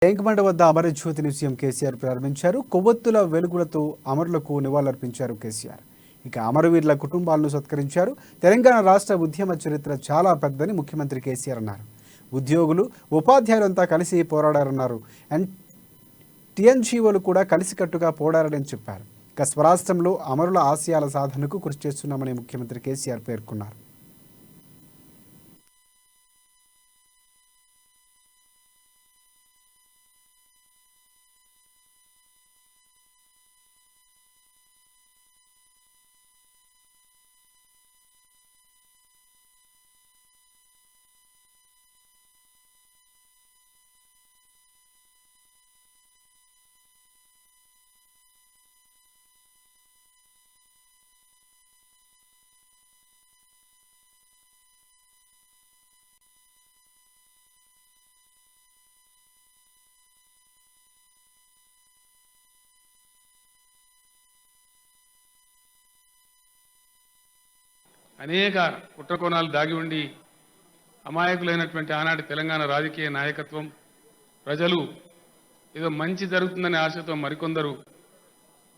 టేంకమండ వద్ద అమరజ్యోతిని సీఎం కేసీఆర్ ప్రారంభించారు. కొవ్వొత్తుల వెలుగులతో అమరులకు నివాళులర్పించారు కేసీఆర్. ఇక అమరవీరుల కుటుంబాలను సత్కరించారు. తెలంగాణ రాష్ట్ర ఉద్యమ చరిత్ర చాలా పెద్దని ముఖ్యమంత్రి కేసీఆర్ అన్నారు. ఉద్యోగులు, ఉపాధ్యాయులంతా కలిసి పోరాడారన్నారు. టీఎన్జీఓలు కూడా కలిసికట్టుగా పోరాడని చెప్పారు. ఇక స్వరాష్ట్రంలో అమరుల ఆశయాల సాధనకు కృషి చేస్తున్నామని ముఖ్యమంత్రి కేసీఆర్ పేర్కొన్నారు. అనేక కుట్రకోణాలు దాగి ఉండి అమాయకులైనటువంటి ఆనాటి తెలంగాణ రాజకీయ నాయకత్వం, ప్రజలు ఏదో మంచి జరుగుతుందనే ఆశతో మరికొందరు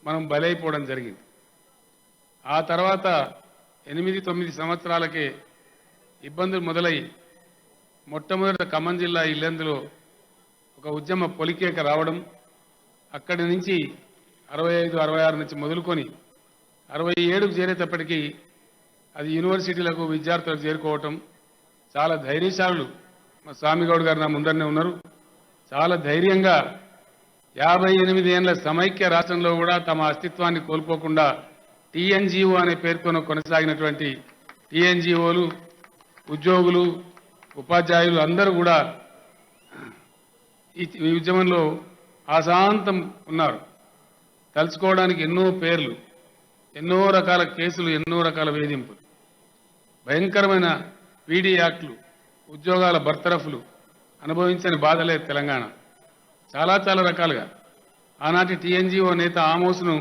మనం బలైపోవడం జరిగింది. ఆ తర్వాత 8-9 సంవత్సరాలకే ఇబ్బందులు మొదలై మొట్టమొదట ఖమ్మం జిల్లా ఇల్లెందులో ఒక ఉద్యమ పొలికేక రావడం, అక్కడి నుంచి 65-66 నుంచి మొదలుకొని 67కు చేరేటప్పటికీ అది యూనివర్సిటీలకు విద్యార్థులకు చేరుకోవటం. చాలా ధైర్యశాలులు మా స్వామిగౌడ్ గారు నా ముందరనే ఉన్నారు. చాలా ధైర్యంగా 58 ఏళ్ల సమైక్య రాష్ట్రంలో కూడా తమ అస్తిత్వాన్ని కోల్పోకుండా టీఎన్జీఓ అనే పేరుతో కొనసాగినటువంటి టీఎన్జీఓలు, ఉద్యోగులు, ఉపాధ్యాయులు అందరూ కూడా ఈ ఉద్యమంలో ఆశాంతం ఉన్నారు. తలుచుకోవడానికి ఎన్నో పేర్లు, ఎన్నో రకాల కేసులు, ఎన్నో రకాల వేధింపులు, భయంకరమైన పీడీ యాక్ట్లు, ఉద్యోగాల బర్తరఫ్లు అనుభవించని బాధలే తెలంగాణ. చాలా చాలా రకాలుగా ఆనాటి టీఎన్జీఓ నేత ఆమోస్ను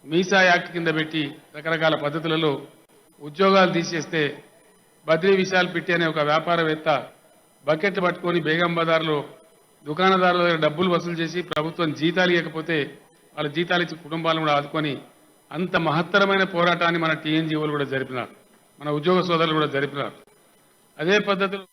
మీసా యాక్ట్ కింద పెట్టి రకరకాల పద్ధతులలో ఉద్యోగాలు తీసేస్తే బద్రీ విశాల్ పిట్టి అనే ఒక వ్యాపారవేత్త బకెట్లు పట్టుకొని బేగం బజార్లో దుకాణదారుల దగ్గర డబ్బులు వసూలు చేసి ప్రభుత్వం జీతాలు ఇవ్వకపోతే వాళ్ళ జీతాలు ఇచ్చి కుటుంబాలను కూడా ఆదుకొని అంత మహత్తరమైన పోరాటాన్ని మన టీఎన్జీఓలు కూడా జరిపినారు, మన ఉద్యోగ సోదరులు కూడా జరిపినారు. అదే పద్ధతిలో